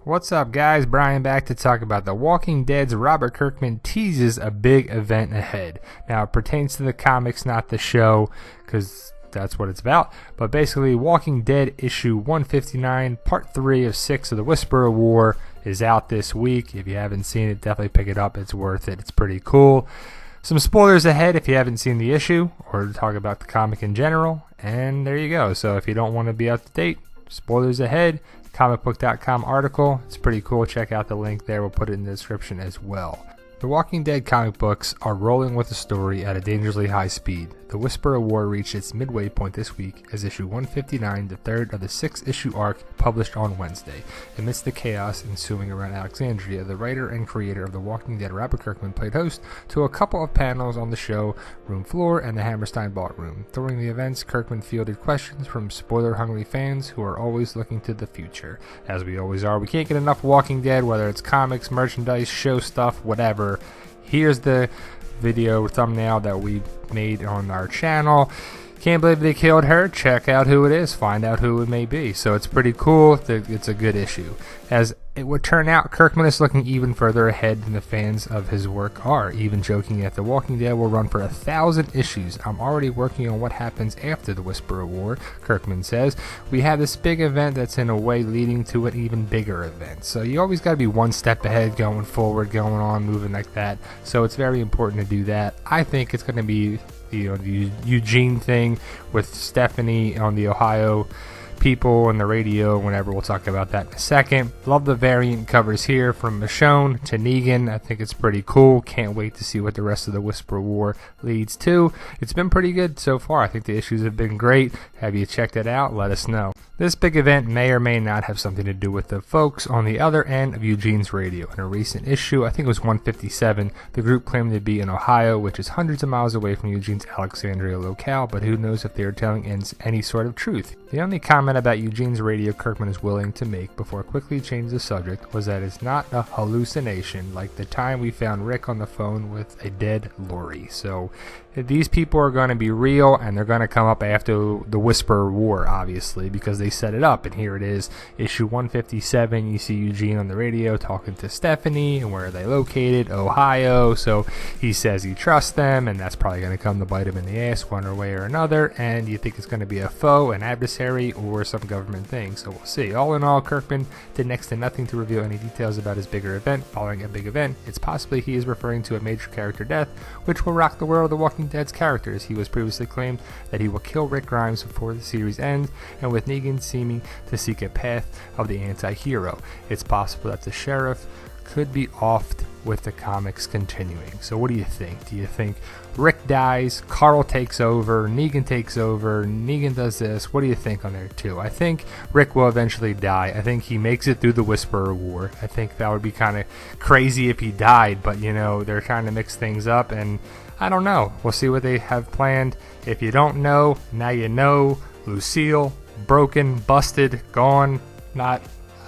What's up, guys? Brian back to talk about The Walking Dead's Robert Kirkman teases a big event ahead. Now, it pertains to the comics, not the show, because that's what it's about. But basically, Walking Dead issue 159, part 3 of 6 of the Whisper of War is out this week. If you haven't seen it, definitely pick it up. It's worth it. It's pretty cool. Some spoilers ahead if you haven't seen the issue, or to talk about the comic in general. And there you go. So if you don't want to be up to date, spoilers ahead. Comicbook.com article. It's pretty cool. Check out the link there. We'll put it in the description as well. The Walking Dead comic books are rolling with the story at a dangerously high speed. The Whisper of War reached its midway point this week as issue 159, the third of the 6-issue arc, published on Wednesday. Amidst the chaos ensuing around Alexandria, the writer and creator of The Walking Dead, Robert Kirkman, played host to a couple of panels on the show room floor and the Hammerstein Ballroom. During the events, Kirkman fielded questions from spoiler-hungry fans who are always looking to the future. As we always are, we can't get enough Walking Dead, whether it's comics, merchandise, show stuff, whatever. Here's the video thumbnail that we made on our channel. Can't believe they killed her. Check out who it is. Find out who it may be. So it's pretty cool. It's a good issue. As it would turn out, Kirkman is looking even further ahead than the fans of his work are, even joking that The Walking Dead will run for 1,000 issues. I'm already working on what happens after the Whisper of War, Kirkman says. We have this big event that's in a way leading to an even bigger event. So you always got to be one step ahead, going forward, going on, moving like that. So it's very important to do that. I think it's going to be the Eugene thing with Stephanie on the Ohio people and the radio, whenever. We'll talk about that in a second. Love the variant covers here from Michonne to Negan. I think it's pretty cool. Can't wait to see what the rest of the Whisper War leads to. It's been pretty good so far. I think the issues have been great. Have you checked it out? Let us know. This big event may or may not have something to do with the folks on the other end of Eugene's radio. In a recent issue, I think it was 157, the group claimed to be in Ohio, which is hundreds of miles away from Eugene's Alexandria locale, but who knows if they are telling any sort of truth. The only comment about Eugene's radio Kirkman is willing to make before quickly changing the subject was that it's not a hallucination like the time we found Rick on the phone with a dead Lori. So these people are going to be real, and they're going to come up after the Whisper War, obviously, because they set it up. And here it is, issue 157. You see Eugene on the radio talking to Stephanie, and where are they located? Ohio. So he says he trusts them, and that's probably going to come to bite him in the ass one way or another. And you think it's going to be a foe, an adversary, or some government thing. So we'll see. All in all, Kirkman did next to nothing to reveal any details about his bigger event. Following a big event, it's possibly he is referring to a major character death, which will rock the world of The Walking Dead's characters. He was previously claimed that he will kill Rick Grimes before the series ends, and with Negan seeming to seek a path of the anti-hero, it's possible that the sheriff could be offed with the comics continuing. So what do you think? Do you think Rick dies, Carl takes over, Negan takes over, Negan does this? What do you think on there too? I think Rick will eventually die. I think he makes it through the Whisperer War. I think that would be kind of crazy if he died, but they're trying to mix things up, and I don't know. We'll see what they have planned. If you don't know, now you know. Lucille, broken, busted, gone, not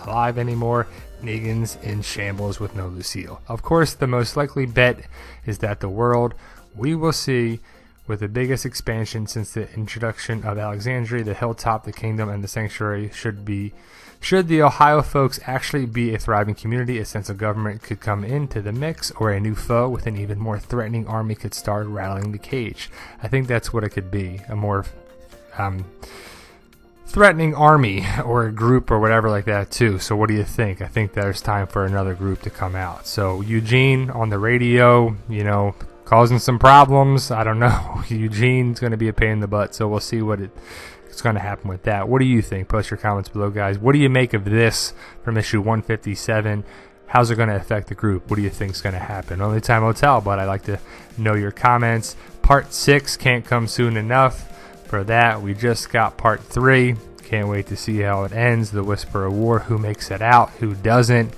alive anymore. Negan's in shambles with no Lucille. Of course, the most likely bet is that the world we will see with the biggest expansion since the introduction of Alexandria, the Hilltop, the Kingdom, and the Sanctuary should the Ohio folks actually be a thriving community, a sense of government could come into the mix, or a new foe with an even more threatening army could start rattling the cage. I think that's what it could be, a more threatening army or a group or whatever like that too. So what do you think? I think there's time for another group to come out. So Eugene on the radio, causing some problems. I don't know. Eugene's going to be a pain in the butt, so we'll see what it's going to happen with that. What do you think? Post your comments below, guys. What do you make of this from issue 157? How's it going to affect the group? What do you think is going to happen? Only time will tell, but I'd like to know your comments. Part 6 can't come soon enough. For that, we just got part 3. Can't wait to see how it ends. The Whisper of War. Who makes it out? Who doesn't?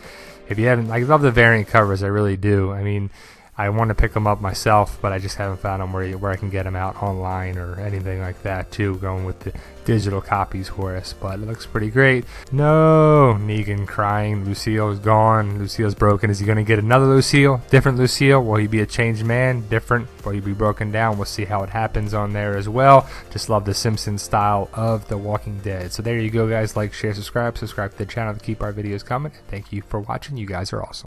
If you haven't, I love the variant covers. I really do. I mean, I want to pick them up myself, but I just haven't found them where I can get them out online or anything like that too, going with the digital copies for us. But it looks pretty great. No, Negan crying. Lucille's gone. Lucille's broken. Is he going to get another Lucille? Different Lucille? Will he be a changed man? Different? Will he be broken down? We'll see how it happens on there as well. Just love the Simpsons style of The Walking Dead. So there you go, guys. Like, share, subscribe to the channel to keep our videos coming. Thank you for watching. You guys are awesome.